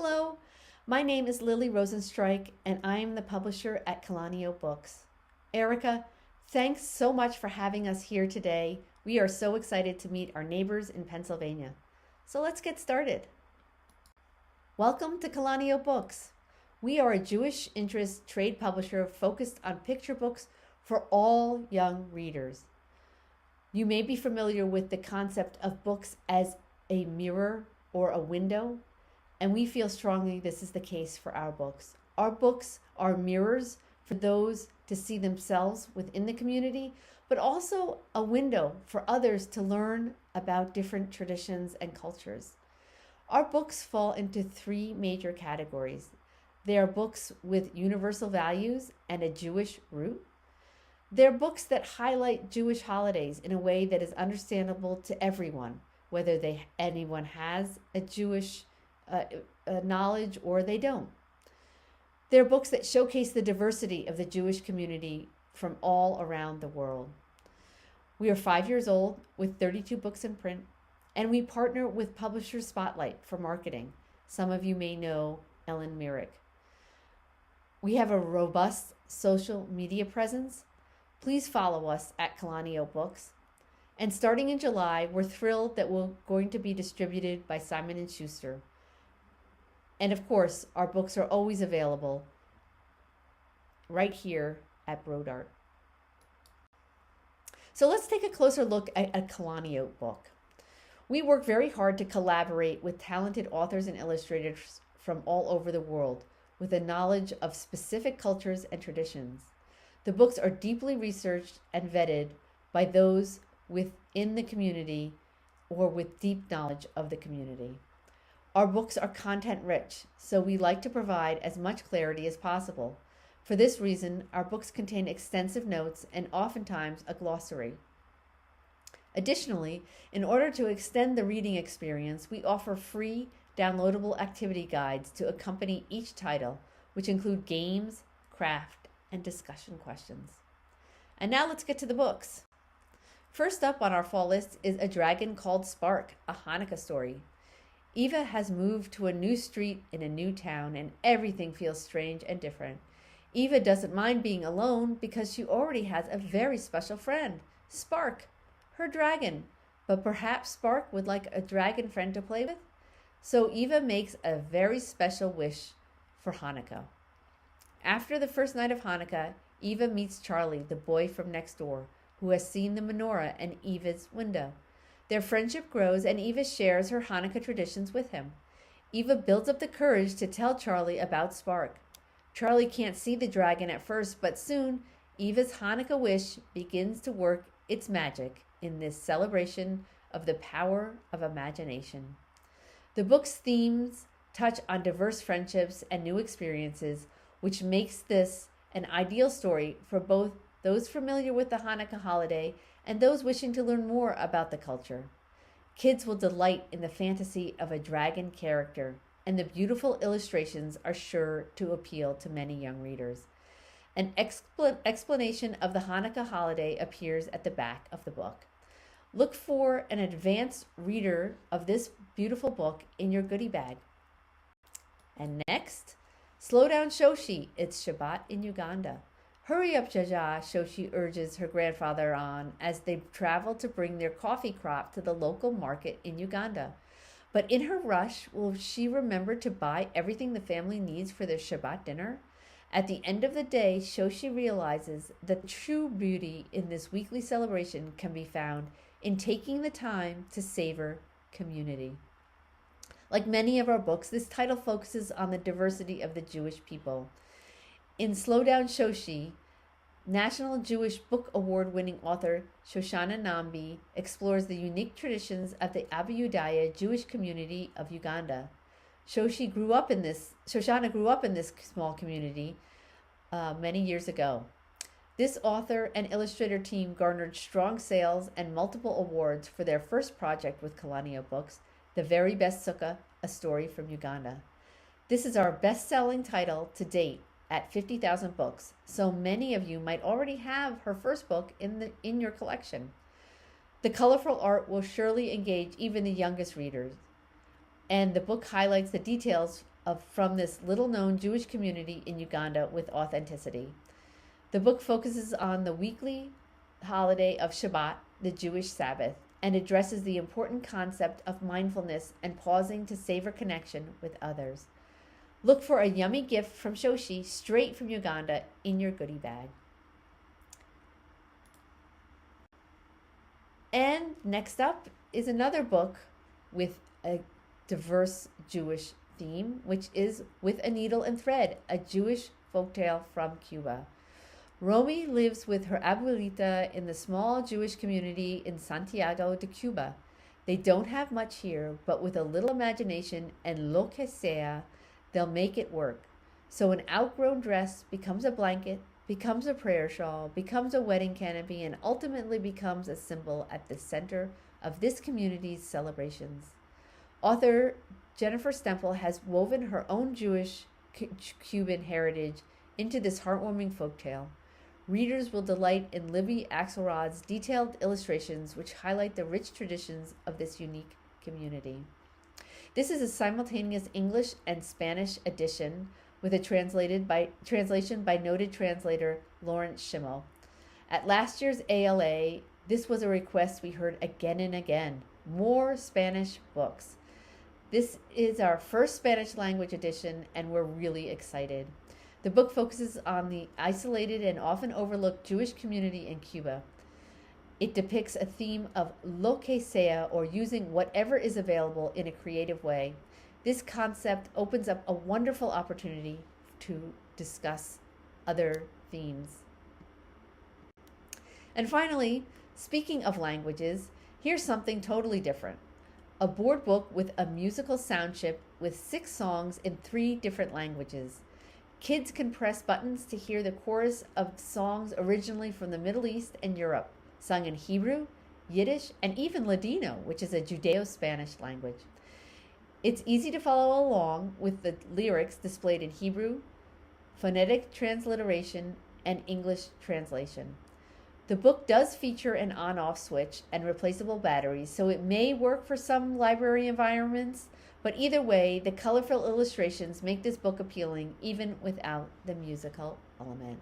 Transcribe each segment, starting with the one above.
Hello, my name is Lili Rosenstreich, and I am the publisher at Kalaniot Books. Erica, thanks so much for having us here today. We are so excited to meet our neighbors in Pennsylvania. So let's get started. Welcome to Kalaniot Books. We are a Jewish interest trade publisher focused on picture books for all young readers. You may be familiar with the concept of books as a mirror or a window, and we feel strongly this is the case for our books. Our books are mirrors for those to see themselves within the community, but also a window for others to learn about different traditions and cultures. Our books fall into three major categories. They are books with universal values and a Jewish root. They're books that highlight Jewish holidays in a way that is understandable to everyone, whether anyone has a Jewish knowledge or they don't. They're books that showcase the diversity of the Jewish community from all around the world. We are 5 years old with 32 books in print, and we partner with Publisher Spotlight for marketing. Some of you may know Ellen Merrick. We have a robust social media presence. Please follow us at Kalaniot Books. And starting in July, we're thrilled that we're going to be distributed by Simon & Schuster. And of course, our books are always available right here at Brodart. So let's take a closer look at a Kalaniot book. We work very hard to collaborate with talented authors and illustrators from all over the world with a knowledge of specific cultures and traditions. The books are deeply researched and vetted by those within the community or with deep knowledge of the community. Our books are content rich, so we like to provide as much clarity as possible. For this reason, our books contain extensive notes and oftentimes a glossary. Additionally, in order to extend the reading experience, we offer free downloadable activity guides to accompany each title, which include games, craft, and discussion questions. And now let's get to the books. First up on our fall list is A Dragon Called Spark, a Hanukkah story. Eva has moved to a new street in a new town, and everything feels strange and different. Eva doesn't mind being alone because she already has a very special friend, Spark, her dragon. But perhaps Spark would like a dragon friend to play with? So Eva makes a very special wish for Hanukkah. After the first night of Hanukkah, Eva meets Charlie, the boy from next door, who has seen the menorah in Eva's window. Their friendship grows, and Eva shares her Hanukkah traditions with him. Eva builds up the courage to tell Charlie about Spark. Charlie can't see the dragon at first, but soon Eva's Hanukkah wish begins to work its magic in this celebration of the power of imagination. The book's themes touch on diverse friendships and new experiences, which makes this an ideal story for both those familiar with the Hanukkah holiday and those wishing to learn more about the culture. Kids will delight in the fantasy of a dragon character, and the beautiful illustrations are sure to appeal to many young readers. An explanation of the Hanukkah holiday appears at the back of the book. Look for an advanced reader of this beautiful book in your goodie bag. And next, Slow Down Shoshi, It's Shabbat in Uganda. Hurry up, Jaja, Shoshi urges her grandfather on as they travel to bring their coffee crop to the local market in Uganda. But in her rush, will she remember to buy everything the family needs for their Shabbat dinner? At the end of the day, Shoshi realizes that true beauty in this weekly celebration can be found in taking the time to savor community. Like many of our books, this title focuses on the diversity of the Jewish people. In Slow Down Shoshi, National Jewish Book Award-winning author Shoshana Nambi explores the unique traditions of the Abiyudaya Jewish community of Uganda. Shoshana grew up in this small community many years ago. This author and illustrator team garnered strong sales and multiple awards for their first project with Kalaniot Books, The Very Best Sukkah, A Story from Uganda. This is our best-selling title to date at 50,000 books, so many of you might already have her first book in your collection. The colorful art will surely engage even the youngest readers, and the book highlights the details from this little-known Jewish community in Uganda with authenticity. The book focuses on the weekly holiday of Shabbat, the Jewish Sabbath, and addresses the important concept of mindfulness and pausing to savor connection with others. Look for a yummy gift from Shoshi straight from Uganda in your goodie bag. And next up is another book with a diverse Jewish theme, which is With a Needle and Thread, a Jewish folktale from Cuba. Romy lives with her abuelita in the small Jewish community in Santiago de Cuba. They don't have much here, but with a little imagination and lo que sea, they'll make it work. So an outgrown dress becomes a blanket, becomes a prayer shawl, becomes a wedding canopy, and ultimately becomes a symbol at the center of this community's celebrations. Author Jennifer Stempel has woven her own Jewish Cuban heritage into this heartwarming folktale. Readers will delight in Libby Axelrod's detailed illustrations, which highlight the rich traditions of this unique community. This is a simultaneous English and Spanish edition with a translation by noted translator Lawrence Schimel. At last year's ALA, this was a request we heard again and again: more Spanish books. This is our first Spanish language edition, and we're really excited. The book focuses on the isolated and often overlooked Jewish community in Cuba. It depicts a theme of lo que sea, or using whatever is available in a creative way. This concept opens up a wonderful opportunity to discuss other themes. And finally, speaking of languages, here's something totally different. A board book with a musical sound chip with 6 songs in 3 different languages. Kids can press buttons to hear the chorus of songs originally from the Middle East and Europe, sung in Hebrew, Yiddish, and even Ladino, which is a Judeo-Spanish language. It's easy to follow along with the lyrics displayed in Hebrew, phonetic transliteration, and English translation. The book does feature an on-off switch and replaceable batteries, so it may work for some library environments, but either way, the colorful illustrations make this book appealing even without the musical element.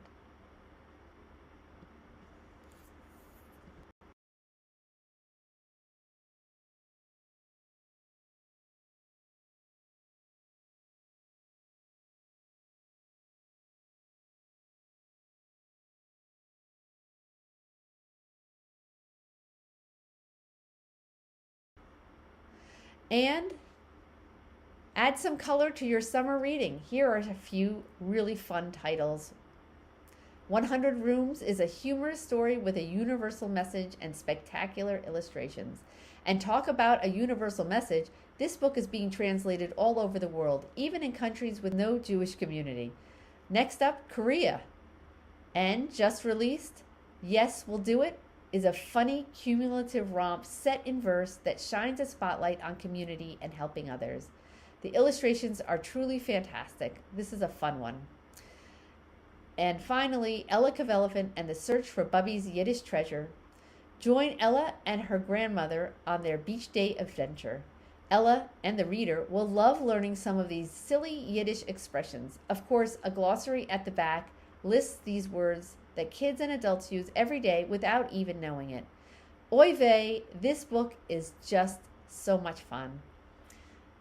And add some color to your summer reading. Here are a few really fun titles. 100 Rooms is a humorous story with a universal message and spectacular illustrations. And talk about a universal message, this book is being translated all over the world, even in countries with no Jewish community. Next up, Korea. And just released, Yes, We'll Do It, is a funny, cumulative romp set in verse that shines a spotlight on community and helping others. The illustrations are truly fantastic. This is a fun one. And finally, Ella Cavelephant and the Search for Bubby's Yiddish Treasure. Join Ella and her grandmother on their beach day adventure. Ella and the reader will love learning some of these silly Yiddish expressions. Of course, a glossary at the back lists these words that kids and adults use every day without even knowing it. Oy vey, this book is just so much fun.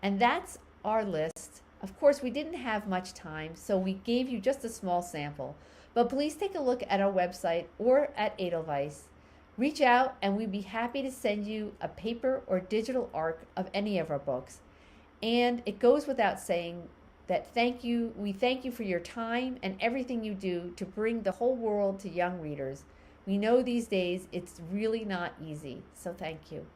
And that's our list. Of course, we didn't have much time, so we gave you just a small sample. But please take a look at our website or at Edelweiss. Reach out and we'd be happy to send you a paper or digital ARC of any of our books. And it goes without saying that we thank you for your time and everything you do to bring the whole world to young readers. We know these days it's really not easy, so thank you.